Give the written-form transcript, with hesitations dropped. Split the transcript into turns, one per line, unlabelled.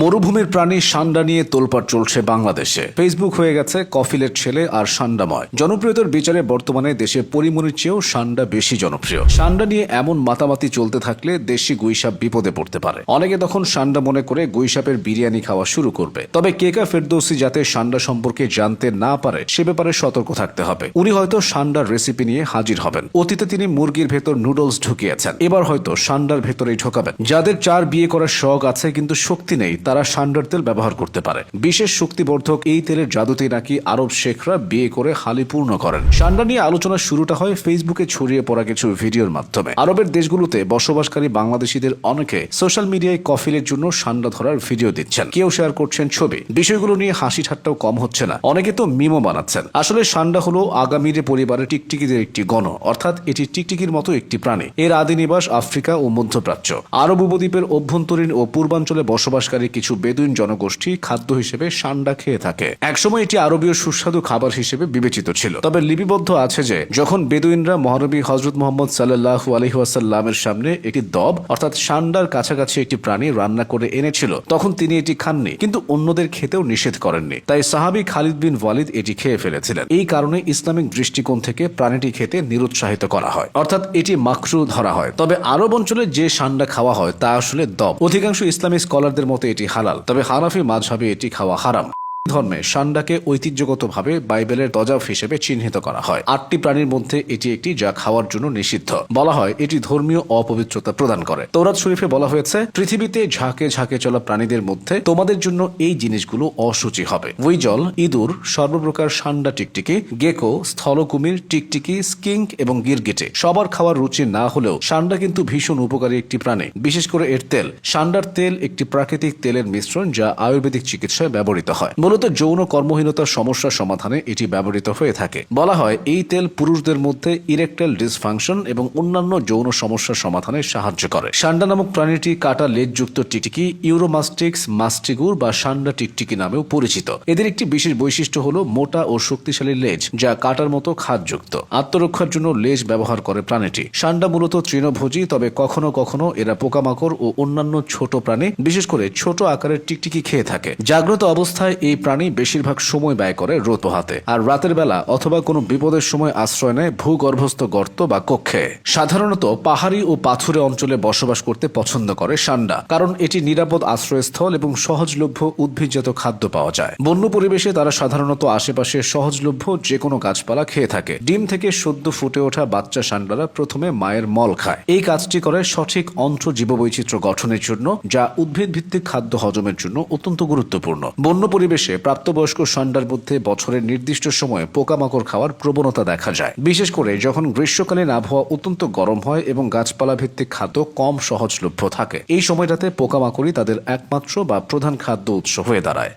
মরুভূমির প্রাণী সান্ডা নিয়ে তোলপাড় চলছে বাংলাদেশে। ফেসবুক হয়ে গেছে কফিলের ছেলে আর সান্ডাময়। জনপ্রিয়তার বিচারে বর্তমানে দেশে পরিমণির চেয়েও সান্ডা বেশি জনপ্রিয়। সান্ডা নিয়ে এমন মাতামাতি চলতে থাকলে দেশি গুইসাপ বিপদে পড়তে পারে। অনেকে তখন সান্ডা মনে করে গুইসাপের বিরিয়ানি খাওয়া শুরু করবে। তবে কেকা ফেরদৌসি যাতে সান্ডা সম্পর্কে জানতে না পারে সে ব্যাপারে সতর্ক থাকতে হবে। উনি হয়তো সান্ডার রেসিপি নিয়ে হাজির হবেন। অতীতে তিনি মুরগির ভেতর নুডলস ঢুকিয়েছেন, এবার হয়তো সান্ডার ভেতরেই ঢোকাবেন। যাদের 4 বিয়ে করার শখ আছে কিন্তু শক্তি নেই, তারা সান্ডার তেল ব্যবহার করতে পারে। বিশেষ শক্তিবর্ধক এই তেলের জাদুতেই নাকি আরব শেখরা বিয়ে করে হালি পূর্ণ করেন। সান্ডা নিয়ে আলোচনার শুরুটা হয় ফেসবুকে ছড়িয়ে পড়া কিছু ভিডিওর মাধ্যমে। আরবের দেশগুলোতে বসবাসকারী বাংলাদেশিদের অনেকে সোশ্যাল মিডিয়ায় কফিলের জন্য সান্ডা ধরার ভিডিও দিচ্ছেন, কেউ শেয়ার করছেন ছবি। বিষয়গুলো নিয়ে হাসি ঠাট্টাও কম হচ্ছে না, অনেকে তো মিমও বানাচ্ছেন। আসলে সান্ডা হলো আগামীরে পরিবারের টিকটিকিদের একটি গণ, অর্থাৎ এটি টিকটিকির মতো একটি প্রাণী। এর আদি নিবাস আফ্রিকা ও মধ্যপ্রাচ্য। আরব উপদ্বীপের অভ্যন্তরীণ ও পূর্বাঞ্চলে বসবাসকারী কিছু বেদুইন জনগোষ্ঠী খাদ্য হিসেবে সান্ডা খেয়ে থাকে। একসময় এটি আরবীয় সুস্বাদু খাবার হিসেবে বিবেচিত ছিল। তবে লিপিবদ্ধ আছে যে যখন বেদুইনরা মহানবী হযরত মুহাম্মদ সাল্লাল্লাহু আলাইহি ওয়াসাল্লামের সামনে একটি দব অর্থাৎ সান্ডার কাছাকাছি একটি প্রাণী রান্না করে এনেছিল, তখন তিনি এটি খাননি, কিন্তু অন্যদের খেতেও নিষেধ করেননি। তাই সাহাবী খালিদ বিন ওয়ালিদ এটি খেয়ে ফেলেছিলেন। এই কারণে ইসলামিক দৃষ্টিকোণ থেকে প্রাণীটি খেতে নিরুৎসাহিত করা হয়, অর্থাৎ এটি মাকরুহ ধরা হয়। তবে আরব অঞ্চলে যে সান্ডা খাওয়া হয় তা আসলে দব। অধিকাংশ ইসলামী স্কলারদের মতে এটি হালাল, তবে হানাফি মাযহাবে এটি খাওয়া হারাম। ধর্মে সান্ডাকে ঐতিহ্যগতভাবে বাইবেলের তজাব হিসেবে চিহ্নিত করা হয়। 8টি প্রাণীর মধ্যে এটি একটি যা খাওয়ার জন্য নিষিদ্ধ। বলা হয় এটি ধর্মীয় অপবিত্রতা প্রদান করে। তৌরাত শরীফে বলা হয়েছে, পৃথিবীতে ঝাঁকে ঝাঁকে চলা প্রাণীদের মধ্যে তোমাদের জন্য এই জিনিসগুলো অসুচি হবে: উইজল, ইঁদুর, সর্বপ্রকার সান্ডা, টিকটিকি, গেকো, স্থলকুমির, টিকটিকি, স্কিঙ্ক এবং গিরগিটে। সবার খাওয়ার রুচি না হলেও সান্ডা কিন্তু ভীষণ উপকারী একটি প্রাণী, বিশেষ করে এর তেল। সান্ডার তেল একটি প্রাকৃতিক তেলের মিশ্রণ যা আয়ুর্বেদিক চিকিৎসায় ব্যবহৃত হয়। মূলত যৌন কর্মহীনতার সমস্যার সমাধানে এটি ব্যবহৃত হয়ে থাকে। বলা হয় এই তেল পুরুষদের মধ্যে ইরেকটাইল ডিসফাংশন এবং অন্যান্য যৌন সমস্যার সমাধানে সাহায্য করে। সান্ডা নামক প্রাণীটি কাটা লেজযুক্ত টিকটিকি, ইউরোমাস্টিক্স মাস্টিগুর বা সান্ডা টিকটিকি নামেও পরিচিত। এদের একটি বিশেষ বৈশিষ্ট্য হলো মোটা ও শক্তিশালী লেজ, যা কাটার মতো খাদযুক্ত। আত্মরক্ষার জন্য লেজ ব্যবহার করে প্রাণীটি। সান্ডা মূলত তৃণভোজী, তবে কখনো কখনো এরা পোকামাকড় ও অন্যান্য ছোট প্রাণী, বিশেষ করে ছোট আকারের টিকটিকি খেয়ে থাকে। জাগ্রত অবস্থায় এই প্রাণী বেশিরভাগ সময় ব্যয় করে রোদ পোহাতে, আর রাতের বেলা অথবা কোনো বিপদের সময় আশ্রয় নেয় ভূগর্ভস্থ গর্ত বা কক্ষে। সাধারণত পাহাড়ি ও পাথুরে অঞ্চলে বসবাস করতে পছন্দ করে সান্ডা, কারণ এটি নিরাপদ আশ্রয়স্থল এবং সহজলভ্য উদ্ভিদজাত খাদ্য পাওয়া যায়। বন্য পরিবেশে তারা সাধারণত আশেপাশে সহজলভ্য যে কোনো গাছপালা খেয়ে থাকে। ডিম থেকে সদ্য ফুটে ওঠা বাচ্চা সান্ডারা প্রথমে মায়ের মল খায়। এই কাজটি করে সঠিক অন্ত্র জীববৈচিত্র্য গঠনের জন্য, যা উদ্ভিদ ভিত্তিক খাদ্য হজমের জন্য অত্যন্ত গুরুত্বপূর্ণ। বন্য পরিবেশে প্রাপ্তবয়স্ক সান্ডার মধ্যে বছরের নির্দিষ্ট সময়ে পোকামাকড় খাওয়ার প্রবণতা দেখা যায়, বিশেষ করে যখন গ্রীষ্মকালীন আবহাওয়া অত্যন্ত গরম হয় এবং গাছপালা ভিত্তিক খাদ্য কম সহজলভ্য থাকে। এই সময়টাতে পোকামাকড়ই তাদের একমাত্র বা প্রধান খাদ্য উৎস হয়ে দাঁড়ায়।